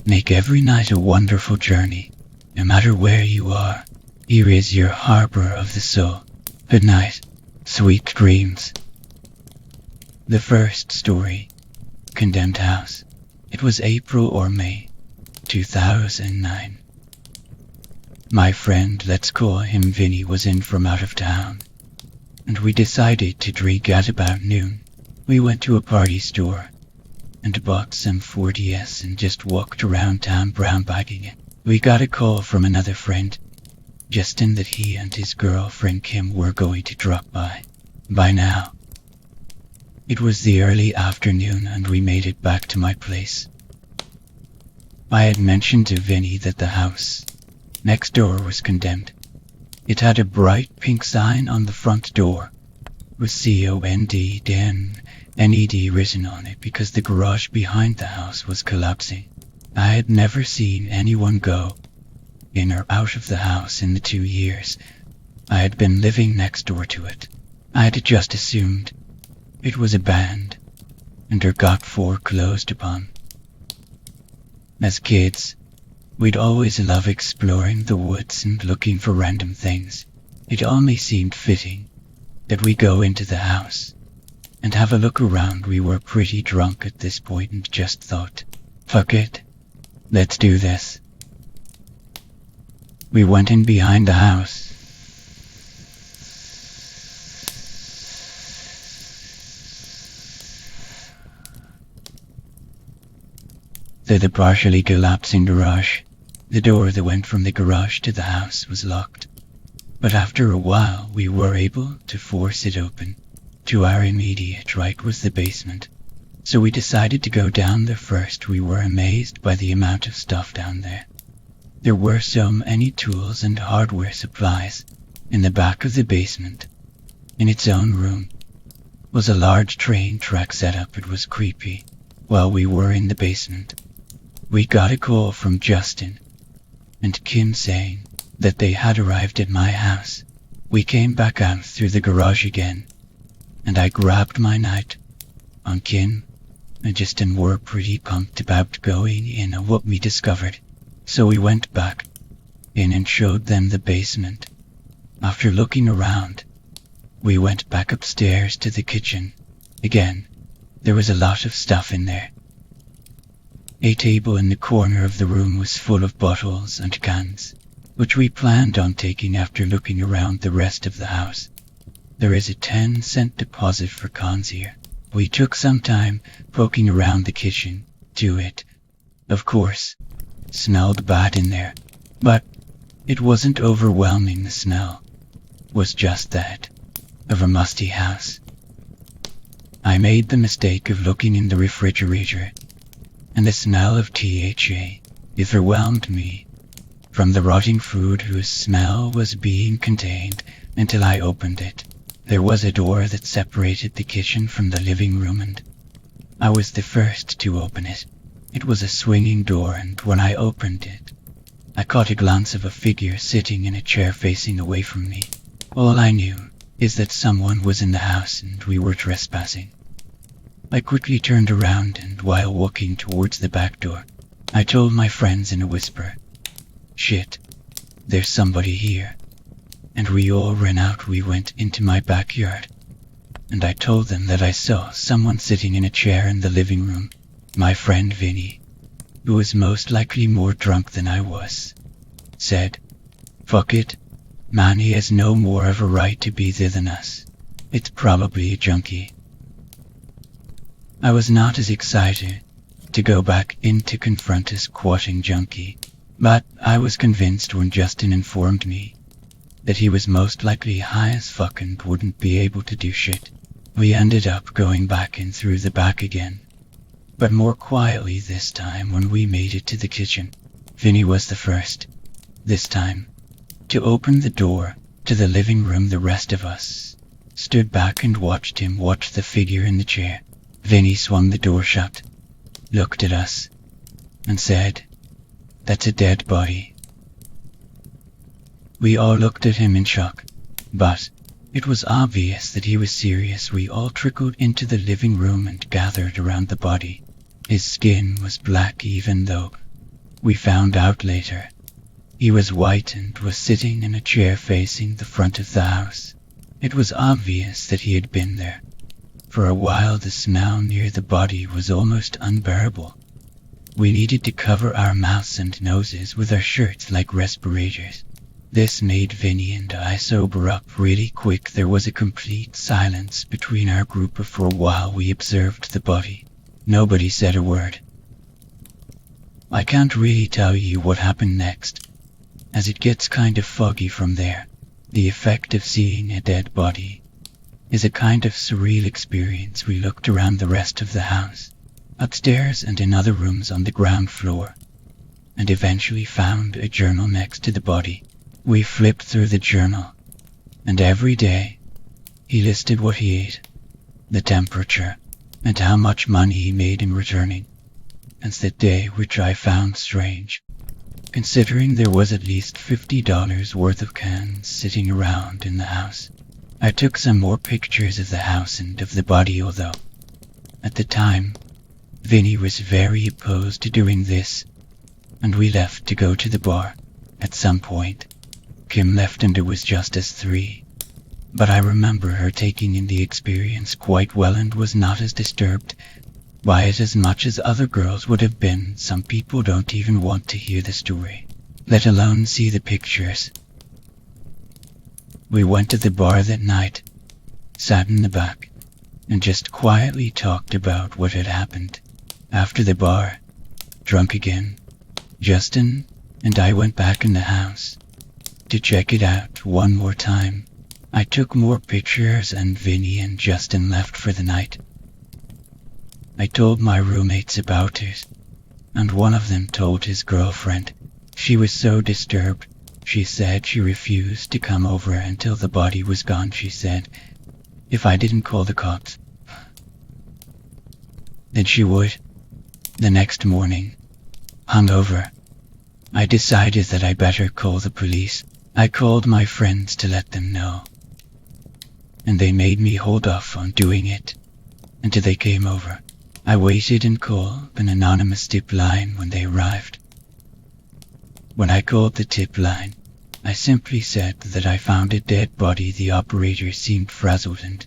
Make every night a wonderful journey, no matter where you are. Here is your harbor of the soul. Good night, sweet dreams. The first story, Condemned House. It was April or May 2009. My friend, let's call him Vinny, was in from out of town, and we decided to drink at about noon. We went to a party store and bought some 4DS and just walked around town brown bagging it. We got a call from another friend, Justin, that he and his girlfriend Kim were going to drop by. By now, it was the early afternoon and we made it back to my place. I had mentioned to Vinny that the house next door was condemned. It had a bright pink sign on the front door with CONDNED written on it because the garage behind the house was collapsing. I had never seen anyone go in or out of the house in the 2 years I had been living next door to it. I had just assumed it was abandoned and or got foreclosed upon. As kids, we'd always love exploring the woods and looking for random things. It only seemed fitting that we go into the house and have a look around. We were pretty drunk at this point and just thought, fuck it, let's do this. We went in behind the house. The partially collapsing garage. The door that went from the garage to the house was locked, but after a while we were able to force it open. To our immediate right was the basement, so we decided to go down there first. We were amazed by the amount of stuff down there. There were so many tools and hardware supplies. In the back of the basement, in its own room, was a large train track setup. It was creepy. While we were in the basement, we got a call from Justin and Kim saying that they had arrived at my house. We came back out through the garage again, and I grabbed my night on Kim and Justin were pretty pumped about going in on what we discovered. So we went back in and showed them the basement. After looking around, we went back upstairs to the kitchen. Again, there was a lot of stuff in there. A table in the corner of the room was full of bottles and cans, which we planned on taking after looking around the rest of the house. There is a 10-cent deposit for cans here. We took some time poking around the kitchen. To it, of course, smelled bad in there, but it wasn't overwhelming. The smell was just that of a musty house. I made the mistake of looking in the refrigerator, and the smell of THA overwhelmed me from the rotting food whose smell was being contained until I opened it. There was a door that separated the kitchen from the living room, and I was the first to open it. It was a swinging door, and when I opened it, I caught a glance of a figure sitting in a chair facing away from me. All I knew is that someone was in the house and we were trespassing. I quickly turned around, and while walking towards the back door, I told my friends in a whisper, "Shit, there's somebody here." And we all ran out. We went into my backyard, and I told them that I saw someone sitting in a chair in the living room. My friend Vinny, who was most likely more drunk than I was, said, "Fuck it, man, he has no more of a right to be there than us. It's probably a junkie." I was not as excited to go back in to confront a squatting junkie, but I was convinced when Justin informed me that he was most likely high as fuck and wouldn't be able to do shit. We ended up going back in through the back again, but more quietly this time. When we made it to the kitchen, Vinny was the first, this time, to open the door to the living room. The rest of us stood back and watched him watch the figure in the chair. Vinny swung the door shut, looked at us, and said, "That's a dead body." We all looked at him in shock, but it was obvious that he was serious. We all trickled into the living room and gathered around the body. His skin was black, even though We found out later. He was white and was sitting in a chair facing the front of the house. It was obvious that he had been there. For a while the smell near the body was almost unbearable. We needed to cover our mouths and noses with our shirts like respirators. This made Vinny and I sober up really quick. There was a complete silence between our group for a while we observed the body. Nobody said a word. I can't really tell you what happened next, as it gets kind of foggy from there. The effect of seeing a dead body is a kind of surreal experience. We looked around the rest of the house, upstairs and in other rooms on the ground floor, and eventually found a journal next to the body. We flipped through the journal, and every day he listed what he ate, the temperature, and how much money he made in returning. And that day, which I found strange, considering there was at least $50 worth of cans sitting around in the house. I took some more pictures of the house and of the body, although at the time Vinny was very opposed to doing this, and we left to go to the bar. At some point Kim left and it was just us three, but I remember her taking in the experience quite well and was not as disturbed by it as much as other girls would have been. Some people don't even want to hear the story, let alone see the pictures. We went to the bar that night, sat in the back, and just quietly talked about what had happened. After the bar, drunk again, Justin and I went back in the house to check it out one more time. I took more pictures and Vinny and Justin left for the night. I told my roommates about it, and one of them told his girlfriend. She was so disturbed, she said she refused to come over until the body was gone. She said if I didn't call the cops, then she would. The next morning, hungover, I decided that I better call the police. I called my friends to let them know, and they made me hold off on doing it until they came over. I waited and called an anonymous tip line when they arrived. When I called the tip line, I simply said that I found a dead body. The operator seemed frazzled and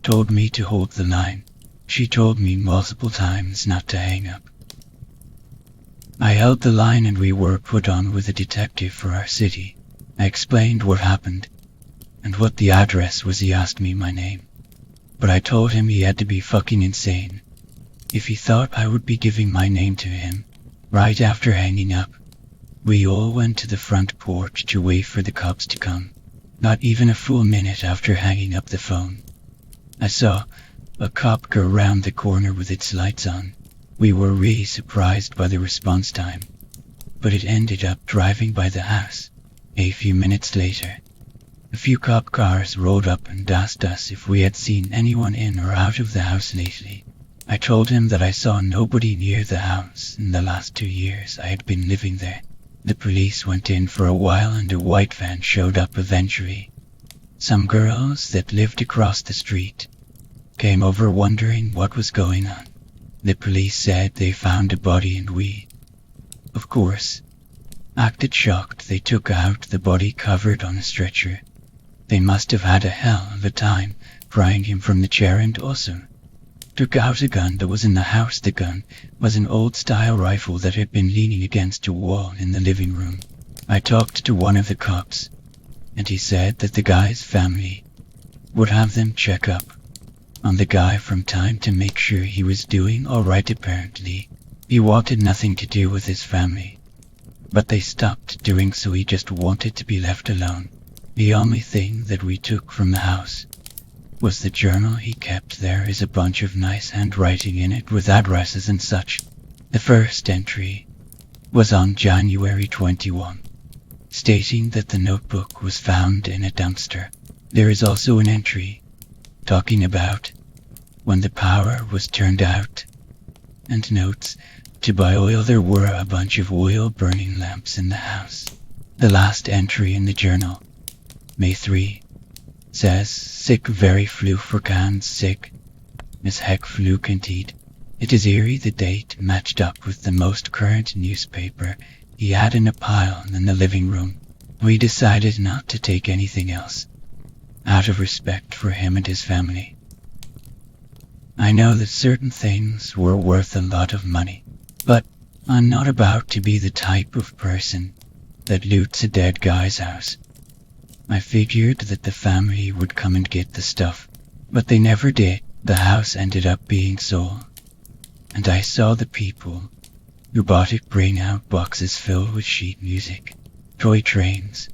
told me to hold the line. She told me multiple times not to hang up. I held the line and we were put on with a detective for our city. I explained what happened and what the address was. He asked me my name, but I told him he had to be fucking insane if he thought I would be giving my name to him. Right after hanging up, we all went to the front porch to wait for the cops to come. Not even a full minute after hanging up the phone, I saw a cop go around the corner with its lights on. We were really surprised by the response time, but it ended up driving by the house. A few minutes later, a few cop cars rolled up and asked us if we had seen anyone in or out of the house lately. I told him that I saw nobody near the house in the last 2 years I had been living there. The police went in for a while and a white van showed up eventually. Some girls that lived across the street came over wondering what was going on. The police said they found a body and we, of course, acted shocked. They took out the body covered on a stretcher. They must have had a hell of a time prying him from the chair and also took out a gun that was in the house. The gun was an old-style rifle that had been leaning against a wall in the living room. I talked to one of the cops, and he said that the guy's family would have them check up on the guy from time to make sure he was doing all right. Apparently, he wanted nothing to do with his family, but they stopped doing so. He just wanted to be left alone. The only thing that we took from the house was the journal he kept. There is a bunch of nice handwriting in it with addresses and such. The first entry was on January 21, stating that the notebook was found in a dumpster. There is also an entry talking about when the power was turned out, and notes to buy oil. There were a bunch of oil burning lamps in the house. The last entry in the journal, May 3, says, sick, very flu for cans, sick as heck, flu indeed. It is eerie the date matched up with the most current newspaper he had in a pile in the living room. We decided not to take anything else, out of respect for him and his family. I know that certain things were worth a lot of money, but I'm not about to be the type of person that loots a dead guy's house. I figured that the family would come and get the stuff, but they never did. The house ended up being sold, and I saw the people who bought it bring out boxes filled with sheet music, toy trains,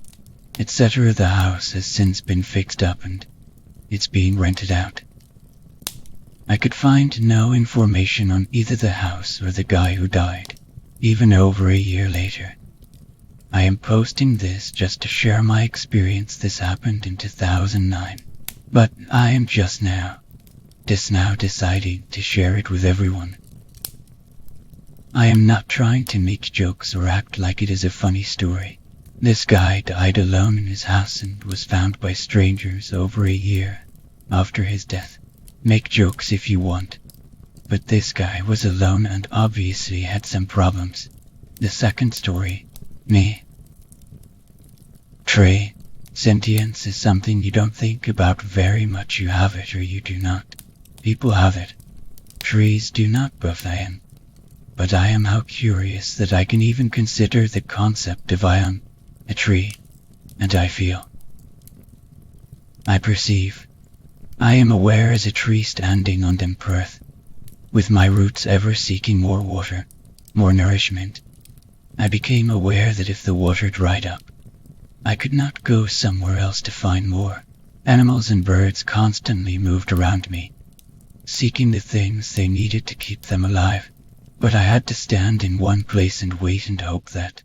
etc. The house has since been fixed up and it's being rented out. I could find no information on either the house or the guy who died, even over a year later. I am posting this just to share my experience. This happened in 2009, but I am just now deciding to share it with everyone. I am not trying to make jokes or act like it is a funny story. This guy died alone in his house and was found by strangers over a year after his death. Make jokes if you want, but this guy was alone and obviously had some problems. The second story, me. Trey, sentience is something you don't think about very much. You have it or you do not. People have it. Trees do not, but I am. But I am how curious that I can even consider the concept of I am a tree, and I feel. I perceive. I am aware as a tree standing on damp earth, with my roots ever seeking more water, more nourishment. I became aware that if the water dried up, I could not go somewhere else to find more. Animals and birds constantly moved around me, seeking the things they needed to keep them alive. But I had to stand in one place and wait and hope that,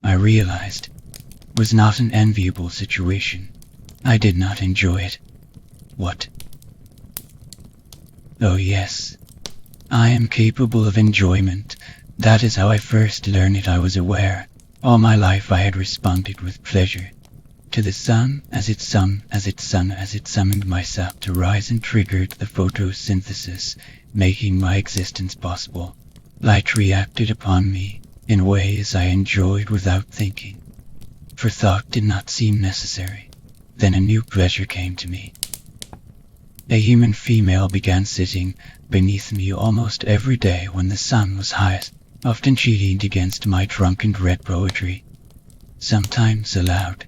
I realized, was not an enviable situation. I did not enjoy it. What? Oh yes, I am capable of enjoyment. That is how I first learned it. I was aware. All my life I had responded with pleasure to the sun as it summoned myself to rise and triggered the photosynthesis, making my existence possible. Light reacted upon me in ways I enjoyed without thinking, for thought did not seem necessary. Then a new pleasure came to me. A human female began sitting beneath me almost every day when the sun was highest, often she leaned against my trunk and read poetry, sometimes aloud.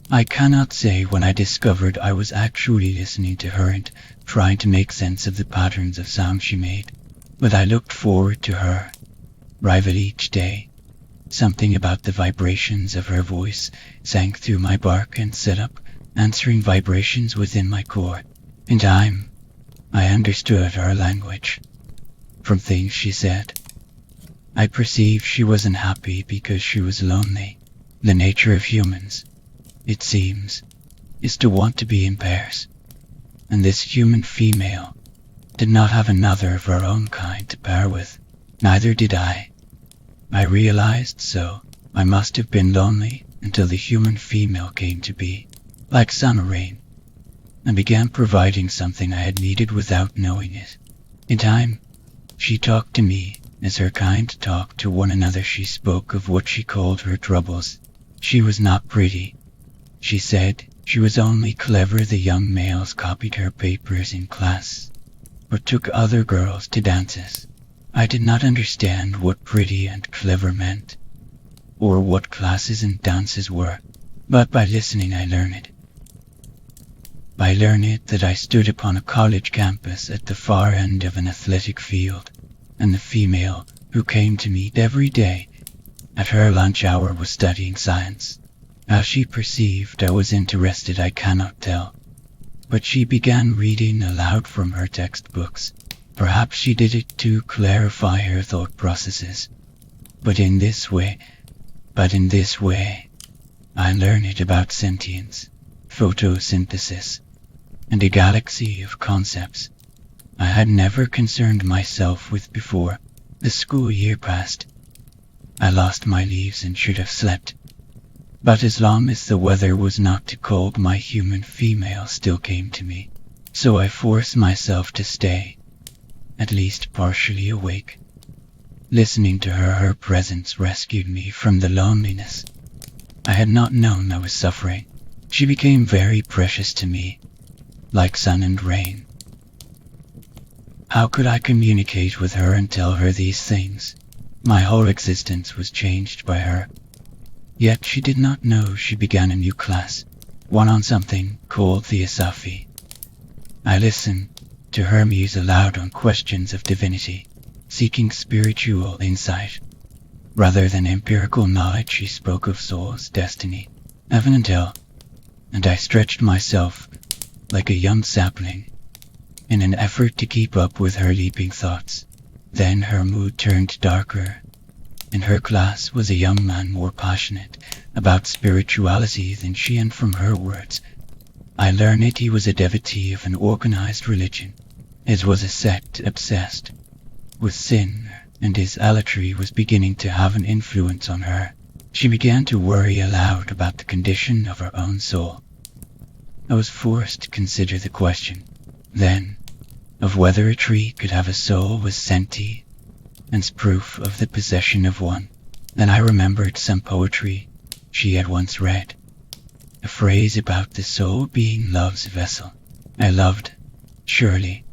I cannot say when I discovered I was actually listening to her and trying to make sense of the patterns of sound she made, but I looked forward to her arrival each day. Something about the vibrations of her voice sank through my bark and set up answering vibrations within my core. In time, I understood her language. From things she said, I perceived she was unhappy because she was lonely. The nature of humans, it seems, is to want to be in pairs. And this human female did not have another of her own kind to pair with. Neither did I. I realized so. I must have been lonely until the human female came to be, like sun or rain, and began providing something I had needed without knowing it. In time, she talked to me as her kind talked to one another. She spoke of what she called her troubles. She was not pretty. She said she was only clever. The young males copied her papers in class, or took other girls to dances. I did not understand what pretty and clever meant, or what classes and dances were, but by listening I learned. I learned that I stood upon a college campus at the far end of an athletic field, and the female who came to meet every day at her lunch hour was studying science. How she perceived I was interested I cannot tell, but she began reading aloud from her textbooks. Perhaps she did it to clarify her thought processes. But in this way, I learned about sentience, photosynthesis, and a galaxy of concepts I had never concerned myself with before. The school year passed. I lost my leaves and should have slept. But as long as the weather was not too cold, my human female still came to me. So I forced myself to stay. at least partially awake. Listening to her presence rescued me from the loneliness. I had not known I was suffering. She became very precious to me, like sun and rain. How could I communicate with her and tell her these things? My whole existence was changed by her. Yet she did not know she began a new class, one on something called Theosophy. I listened to her muse aloud on questions of divinity, seeking spiritual insight. Rather than empirical knowledge, she spoke of souls, destiny, heaven and hell, and I stretched myself like a young sapling in an effort to keep up with her leaping thoughts. Then her mood turned darker. In her class was a young man more passionate about spirituality than she, and from her words, I learned he was a devotee of an organized religion. It was a sect obsessed with sin, and his idolatry was beginning to have an influence on her. She began to worry aloud about the condition of her own soul. I was forced to consider the question, then, of whether a tree could have a soul was sentient, and proof of the possession of one. Then I remembered some poetry she had once read, a phrase about the soul being love's vessel. I loved, surely.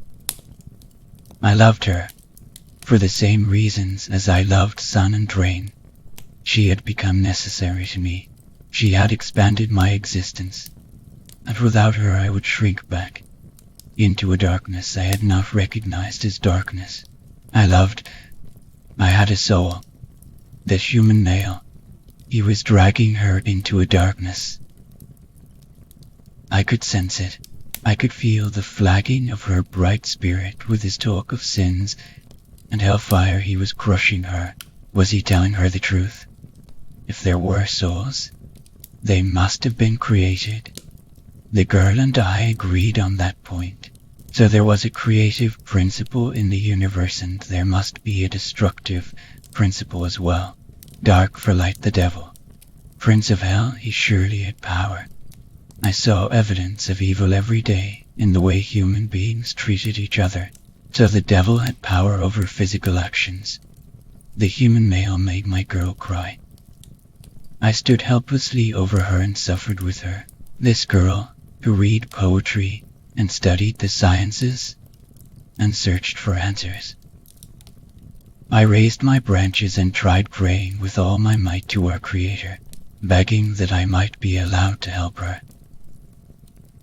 I loved her, for the same reasons as I loved sun and rain. She had become necessary to me. She had expanded my existence, and without her I would shrink back into a darkness I had not recognized as darkness. I loved. I had a soul. This human male. He was dragging her into a darkness. I could sense it. I could feel the flagging of her bright spirit with his talk of sins and hellfire. He was crushing her. Was he telling her the truth? If there were souls, they must have been created. The girl and I agreed on that point. So there was a creative principle in the universe, and there must be a destructive principle as well. Dark for light, the devil. Prince of hell, he surely had power. I saw evidence of evil every day in the way human beings treated each other. So the devil had power over physical actions. The human male made my girl cry. I stood helplessly over her and suffered with her. This girl, who read poetry and studied the sciences and searched for answers. I raised my branches and tried praying with all my might to our Creator, begging that I might be allowed to help her.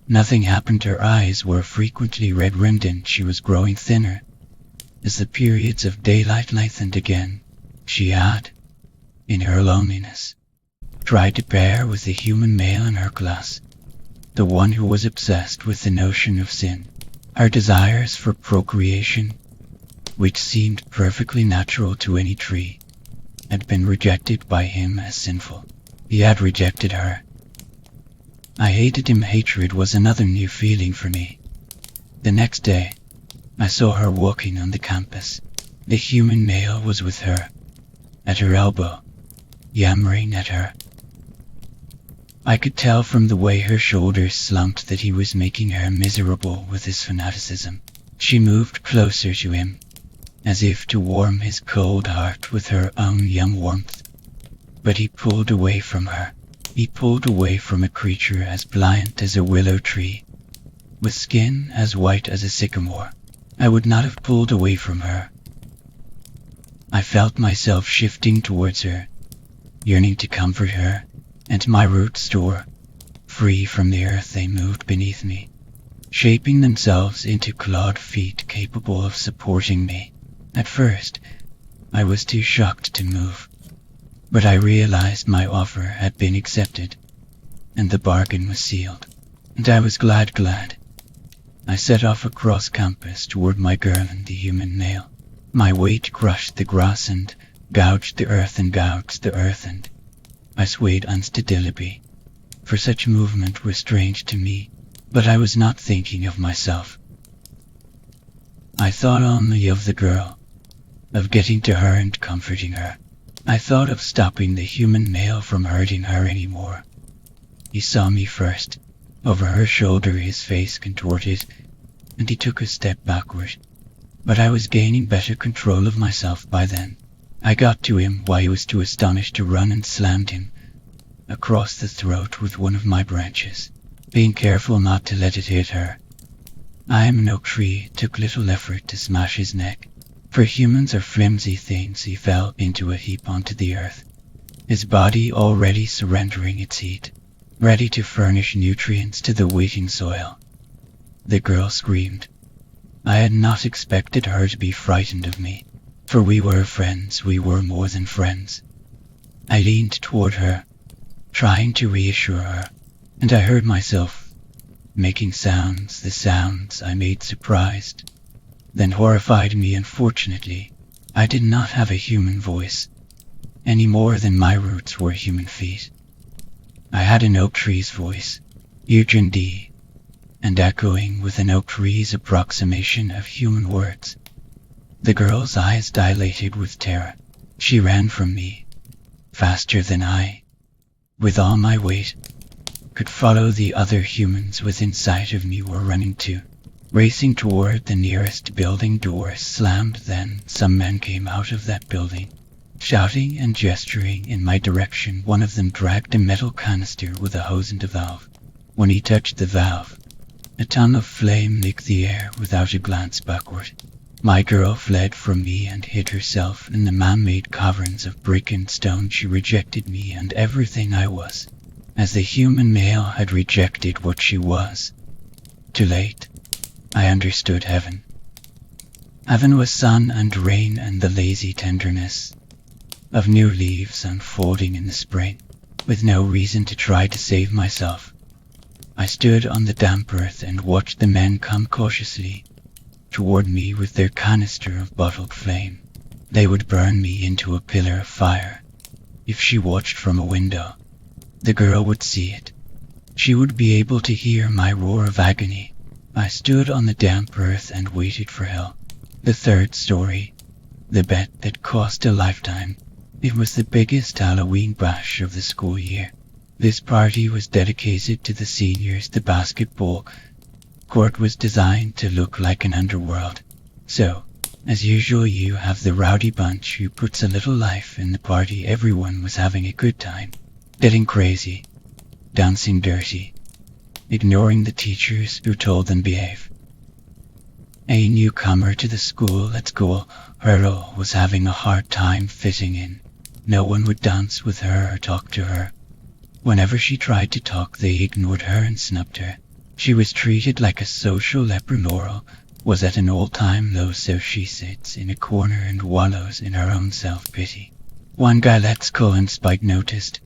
Nothing happened. Her eyes were frequently red-rimmed and she was growing thinner. As the periods of daylight lengthened again, she had, in her loneliness, tried to pair with the human male in her class, the one who was obsessed with the notion of sin. Her desires for procreation, which seemed perfectly natural to any tree, had been rejected by him as sinful. He had rejected her. I hated him. Hatred was another new feeling for me. The next day, I saw her walking on the campus. The human male was with her, at her elbow, yammering at her. I could tell from the way her shoulders slumped that he was making her miserable with his fanaticism. She moved closer to him, as if to warm his cold heart with her own young warmth. But he pulled away from her. He pulled away from a creature as pliant as a willow tree, with skin as white as a sycamore. I would not have pulled away from her. I felt myself shifting towards her, yearning to comfort her, and my roots tore. Free from the earth, they moved beneath me, shaping themselves into clawed feet capable of supporting me. At first, I was too shocked to move, but I realized my offer had been accepted, and the bargain was sealed, and I was glad. I set off across campus toward my girl and the human male. My weight crushed the grass and gouged the earth, and I swayed unsteadily, for such movement was strange to me, but I was not thinking of myself. I thought only of the girl, of getting to her and comforting her. I thought of stopping the human male from hurting her anymore. He saw me first. Over her shoulder his face contorted, and he took a step backward. but I was gaining better control of myself by then. I got to him while he was too astonished to run and slammed him across the throat with one of my branches, being careful not to let it hit her. I am an oak tree. It took little effort to smash his neck. For humans are flimsy things, he fell into a heap onto the earth, his body already surrendering its heat, ready to furnish nutrients to the waiting soil. The girl screamed. I had not expected her to be frightened of me, for we were friends, we were more than friends. I leaned toward her, trying to reassure her, and I heard myself making sounds. The sounds I made surprised, then horrified me. Unfortunately, I did not have a human voice, any more than my roots were human feet. I had an oak tree's voice, huge and deep, and echoing with an oak tree's approximation of human words. The girl's eyes dilated with terror. She ran from me, faster than I, with all my weight, could follow. The other humans within sight of me were running too, racing toward the nearest building. Doors slammed, then some men came out of that building, shouting and gesturing in my direction. One of them dragged a metal canister with a hose and a valve. When he touched the valve, a tongue of flame licked the air without a glance backward. My girl fled from me and hid herself in the man-made caverns of brick and stone. She rejected me and everything I was, as the human male had rejected what she was. Too late, I understood heaven. Heaven was sun and rain and the lazy tenderness of new leaves unfolding in the spring. With no reason to try to save myself, I stood on the damp earth and watched the men come cautiously toward me with their canister of bottled flame. They would burn me into a pillar of fire. If she watched from a window, the girl would see it. She would be able to hear my roar of agony. I stood on the damp earth and waited for hell. The third story, the bet that cost a lifetime. It was the biggest Halloween bash of the school year. This party was dedicated to the seniors. The basketball court was designed to look like an underworld. So, as usual, you have the rowdy bunch who puts a little life in the party. Everyone was having a good time, getting crazy, dancing dirty, ignoring the teachers who told them behave. A newcomer to the school at school, Hurl, was having a hard time fitting in. No one would dance with her or talk to her. Whenever she tried to talk, they ignored her and snubbed her. She was treated like a social leper. Laurel was at an all-time low, so she sits in a corner and wallows in her own self-pity. One guy, let's call him Spike, noticed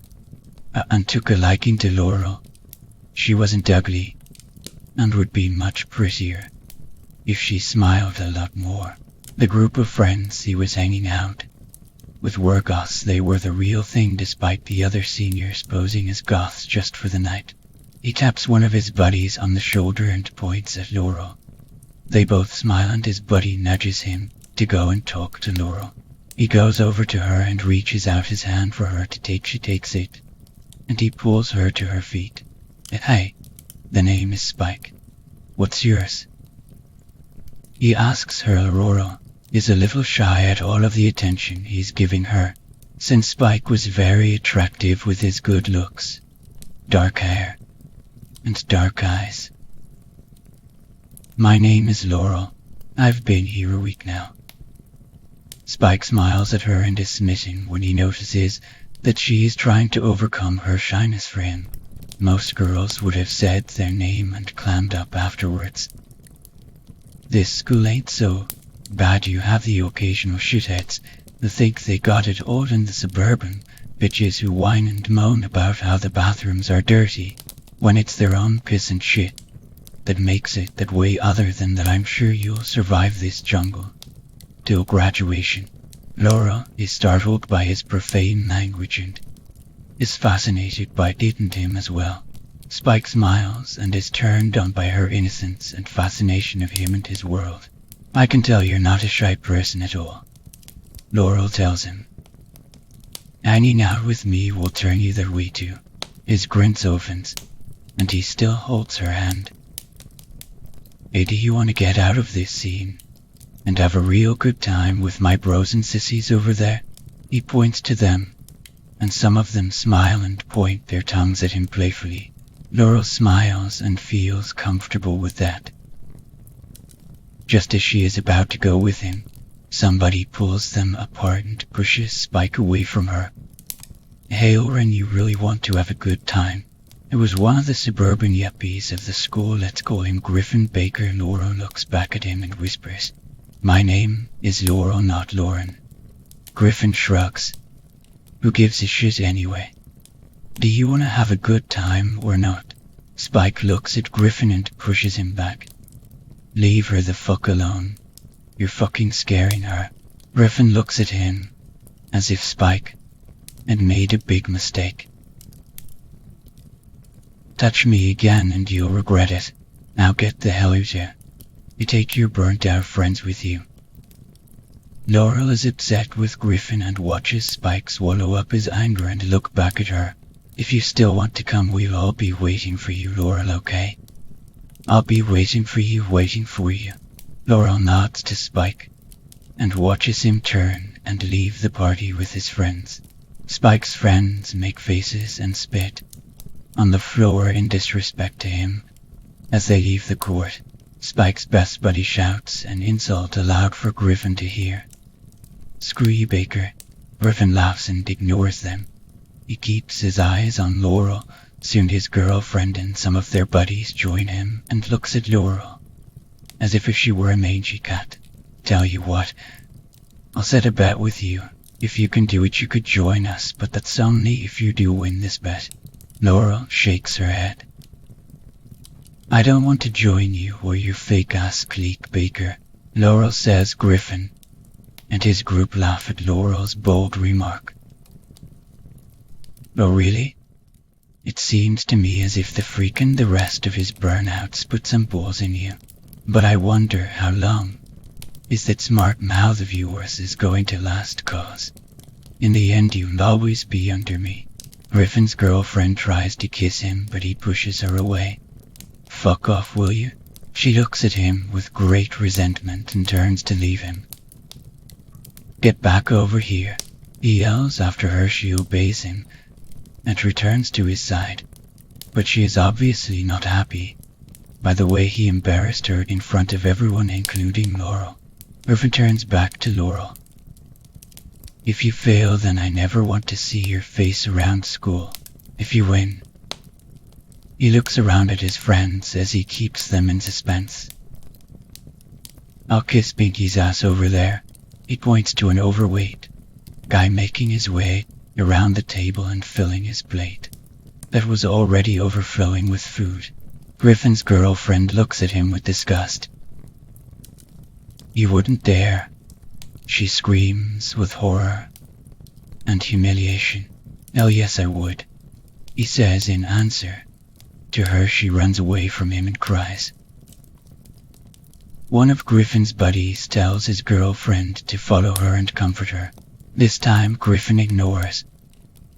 and took a liking to Laurel. She wasn't ugly, and would be much prettier if she smiled a lot more. The group of friends he was hanging out with were goths. They were the real thing, despite the other seniors posing as goths just for the night. He taps one of his buddies on the shoulder and points at Laurel. They both smile and his buddy nudges him to go and talk to Laurel. He goes over to her and reaches out his hand for her to take. She takes it, and he pulls her to her feet. Hey, the name is Spike. What's yours? He asks her. Laurel is a little shy at all of the attention he's giving her, since Spike was very attractive with his good looks, dark hair, and dark eyes. My name is Laurel. I've been here a week now. Spike smiles at her and is smitten when he notices that she is trying to overcome her shyness for him. Most girls would have said their name and clammed up afterwards. This school ain't so bad. You have the occasional shitheads that think they got it all, in the suburban bitches who whine and moan about how the bathrooms are dirty, when it's their own piss and shit that makes it that way. Other than that, I'm sure you'll survive this jungle till graduation. Laura is startled by his profane language and is fascinated by him as well. Spike smiles and is turned on by her innocence and fascination of him and his world. I can tell you're not a shy person at all, Laurel tells him. Hanging out with me will turn you that way too. His grin softens, and he still holds her hand. Hey, do you want to get out of this scene? and have a real good time with my bros and sissies over there. He points to them, and some of them smile and point their tongues at him playfully. Laurel smiles and feels comfortable with that. Just as she is about to go with him, somebody pulls them apart and pushes Spike away from her. Hey Oren, you really want to have a good time? It was one of the suburban yuppies of the school, let's call him Griffin Baker. Laurel looks back at him and whispers, "My name is Laurel, not Lauren." Griffin shrugs. Who gives a shit anyway? Do you want to have a good time or not? Spike looks at Griffin and pushes him back. Leave her the fuck alone. You're fucking scaring her. Griffin looks at him, as if Spike had made a big mistake. Touch me again and you'll regret it. Now get the hell out here. You take your burnt out friends with you. Laurel is upset with Griffin and watches Spike swallow up his anger and look back at her. If you still want to come, we'll all be waiting for you, Laurel, okay? I'll be waiting for you. Laurel nods to Spike and watches him turn and leave the party with his friends. Spike's friends make faces and spit on the floor in disrespect to him as they leave the court. Spike's best buddy shouts an insult aloud for Griffin to hear. Screw you, Baker. Griffin laughs and ignores them. He keeps his eyes on Laurel. Soon his girlfriend and some of their buddies join him and looks at Laurel as if she were a mangy cat. Tell you what, I'll set a bet with you. If you can do it, you could join us, but that's only if you do win this bet. Laurel shakes her head. I don't want to join you or your fake-ass clique, Baker, Laurel says. Griffin and his group laugh at Laurel's bold remark. Oh really? It seems to me as if the freak and the rest of his burnouts put some balls in you. But I wonder how long is that smart mouth of yours is going to last, cause in the end you'll always be under me. Griffin's girlfriend tries to kiss him, but he pushes her away. Fuck off, will you? She looks at him with great resentment and turns to leave him. Get back over here, he yells after her. She obeys him and returns to his side, but she is obviously not happy by the way he embarrassed her in front of everyone, including Laurel. Griffin turns back to Laurel. If you fail, then I never want to see your face around school. If you win. He looks around at his friends as he keeps them in suspense. I'll kiss Pinky's ass over there. He points to an overweight guy making his way around the table and filling his plate that was already overflowing with food. Griffin's girlfriend looks at him with disgust. You wouldn't dare, she screams with horror and humiliation. Oh yes, I would, he says in answer to her. She runs away from him and cries. One of Griffin's buddies tells his girlfriend to follow her and comfort her. This time Griffin ignores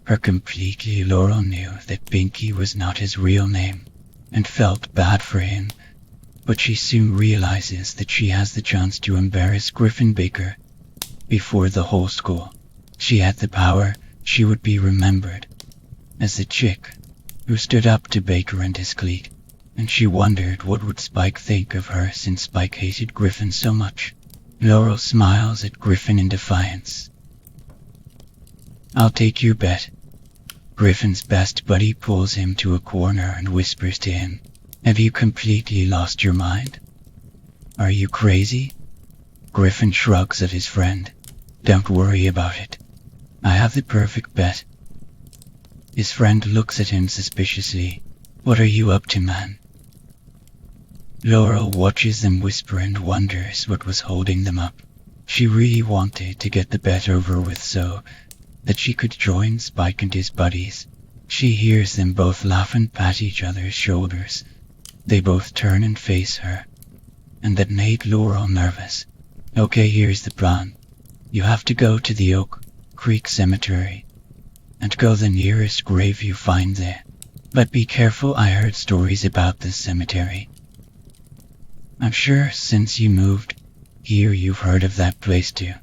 her completely. Laurel knew that Pinky was not his real name and felt bad for him, but she soon realizes that she has the chance to embarrass Griffin Baker before the whole school. She had the power. She would be remembered as the chick who stood up to Baker and his clique, and she wondered what would Spike think of her since Spike hated Griffin so much. Laurel smiles at Griffin in defiance. I'll take your bet. Griffin's best buddy pulls him to a corner and whispers to him, have you completely lost your mind? Are you crazy? Griffin shrugs at his friend. Don't worry about it. I have the perfect bet. His friend looks at him suspiciously. What are you up to, man? Laurel watches them whisper and wonders what was holding them up. She really wanted to get the bet over with so that she could join Spike and his buddies. She hears them both laugh and pat each other's shoulders. They both turn and face her, and that made Laurel nervous. Okay, here's the plan. You have to go to the Oak Creek Cemetery and go the nearest grave you find there. But be careful, I heard stories about this cemetery. I'm sure since you moved Here, you've heard of that place too.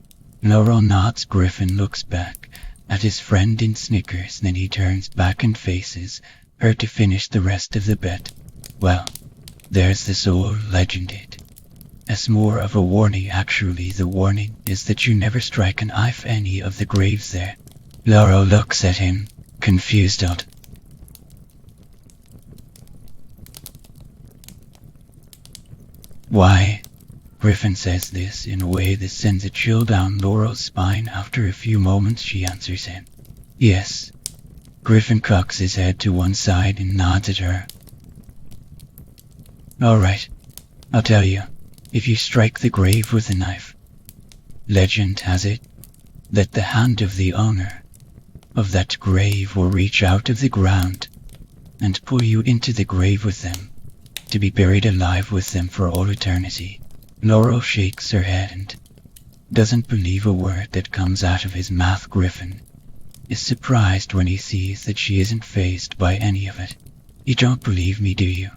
Laurel nods. Griffin looks back at his friend and snickers, then he turns back and faces her to finish the rest of the bet. Well, there's this old legend. It's more of a warning, actually. The warning is that you never strike an eye for any of the graves there. Laurel looks at him, confused. Why? Griffin says this in a way that sends a chill down Laurel's spine. After a few moments she answers him. Yes. Griffin cocks his head to one side and nods at her. All right, I'll tell you. If you strike the grave with a knife, legend has it that the hand of the owner of that grave will reach out of the ground and pull you into the grave with them, to be buried alive with them for all eternity. Laurel shakes her head and doesn't believe a word that comes out of his mouth. Griffin is surprised when he sees that she isn't fazed by any of it. You don't believe me, do you?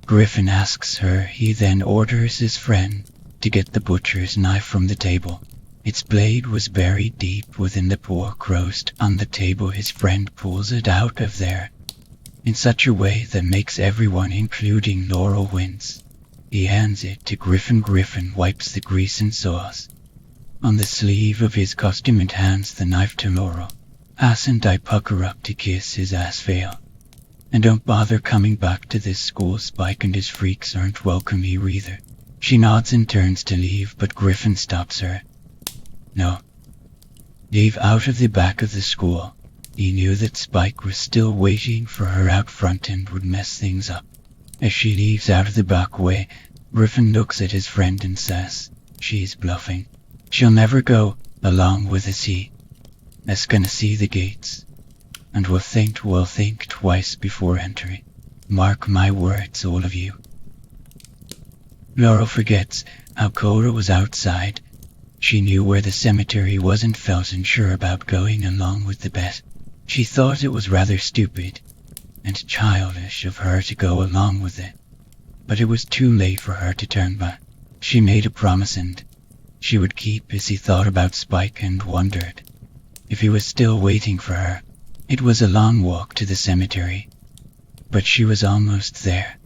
Griffin asks her. He then orders his friend to get the butcher's knife from the table. Its blade was buried deep within the pork roast on the table. His friend pulls it out of there in such a way that makes everyone, including Laurel, wince. He hands it to Griffin. Griffin wipes the grease and sauce on the sleeve of his costume and hands the knife to Laurel. Ass and I pucker up to kiss his ass veil. And don't bother coming back to this school. Spike and his freaks aren't welcome here either. She nods and turns to leave, but Griffin stops her. No. Leave out of the back of the school. He knew that Spike was still waiting for her out front and would mess things up. As she leaves out of the back way, Griffin looks at his friend and says, she's bluffing. She'll never go along with us. He's gonna see the gates, and will think twice before entering. Mark my words, all of you. Laurel forgets how cold it was outside. She knew where the cemetery was and felt unsure about going along with the bet. She thought it was rather stupid and childish of her to go along with it, but it was too late for her to turn back. She made a promise and she would keep as he thought about Spike and wondered if he was still waiting for her. It was a long walk to the cemetery, but she was almost there.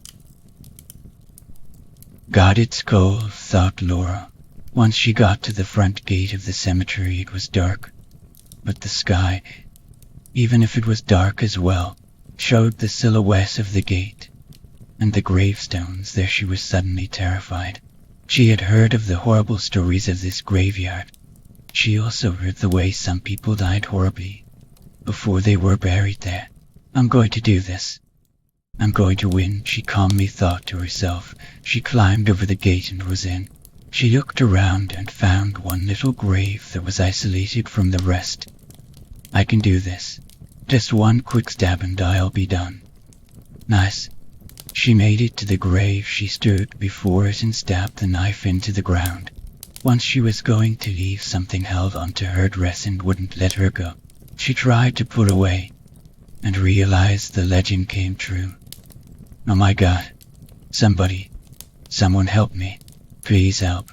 God, it's cold, thought Laura. Once she got to the front gate of the cemetery, it was dark, but the sky, even if it was dark as well, showed the silhouette of the gate and the gravestones there. She was suddenly terrified. She had heard of the horrible stories of this graveyard. She also heard the way some people died horribly before they were buried there. I'm going to do this. I'm going to win, she calmly thought to herself. She climbed over the gate and was in. She looked around and found one little grave that was isolated from the rest. I can do this. Just one quick stab and I'll be done. Nice. She made it to the grave. She stood before it and stabbed the knife into the ground. Once she was going to leave, something held onto her dress and wouldn't let her go. She tried to pull away and realized the legend came true. Oh my God. Someone help me. Please help.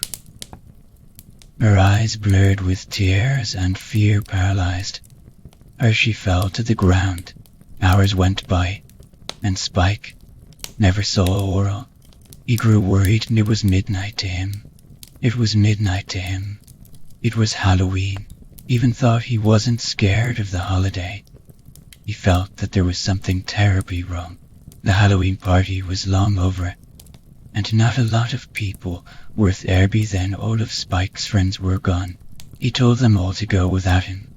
Her eyes blurred with tears and fear paralyzed her. She fell to the ground. Hours went by, and Spike never saw Laurel. He grew worried, and it was midnight to him. It was midnight to him. It was Halloween. Even thought he wasn't scared of the holiday. He felt that there was something terribly wrong. The Halloween party was long over, and not a lot of people worth there. Then all of Spike's friends were gone. He told them all to go without him,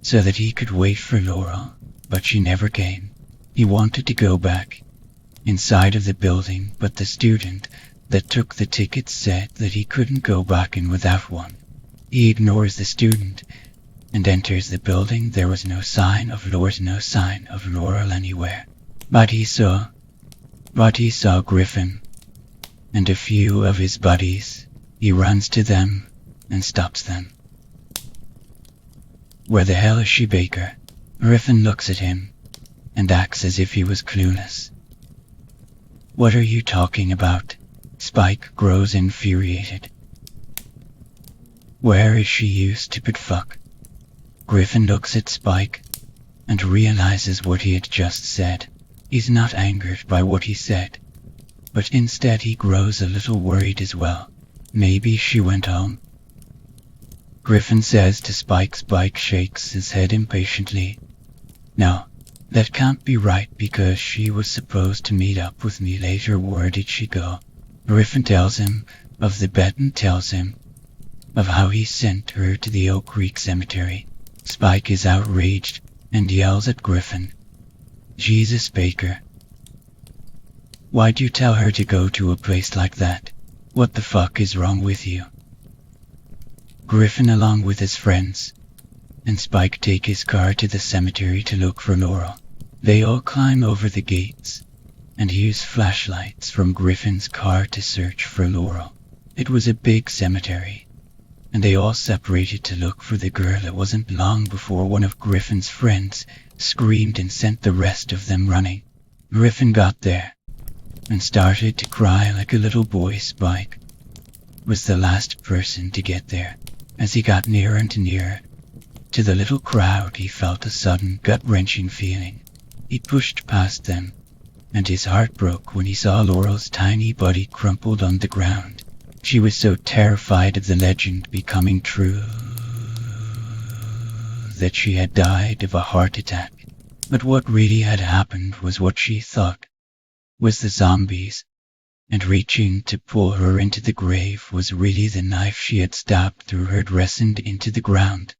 so that he could wait for Laurel, but she never came. He wanted to go back inside of the building, but the student that took the tickets said that he couldn't go back in without one. He ignores the student and enters the building. There was no sign of Laurel anywhere. But he saw Griffin and a few of his buddies. He runs to them and stops them. Where the hell is she, Baker? Griffin looks at him and acts as if he was clueless. What are you talking about? Spike grows infuriated. Where is she, you stupid fuck? Griffin looks at Spike and realizes what he had just said. He's not angered by what he said, but instead he grows a little worried as well. Maybe she went home. Griffin says to Spike. Spike shakes his head impatiently. No, that can't be right because she was supposed to meet up with me later. Where did she go? Griffin tells him of the bet and tells him of how he sent her to the Oak Creek Cemetery. Spike is outraged and yells at Griffin, Jesus Baker, why'd you tell her to go to a place like that? What the fuck is wrong with you? Griffin, along with his friends and Spike, take his car to the cemetery to look for Laurel. They all climb over the gates and use flashlights from Griffin's car to search for Laurel. It was a big cemetery, and they all separated to look for the girl. It wasn't long before one of Griffin's friends screamed and sent the rest of them running. Griffin got there and started to cry like a little boy. Spike was the last person to get there. As he got nearer and nearer to the little crowd, he felt a sudden gut-wrenching feeling. He pushed past them, and his heart broke when he saw Laurel's tiny body crumpled on the ground. She was so terrified of the legend becoming true that she had died of a heart attack. But what really had happened was what she thought was the zombies, and reaching to pull her into the grave was really the knife she had stabbed through her dress and into the ground.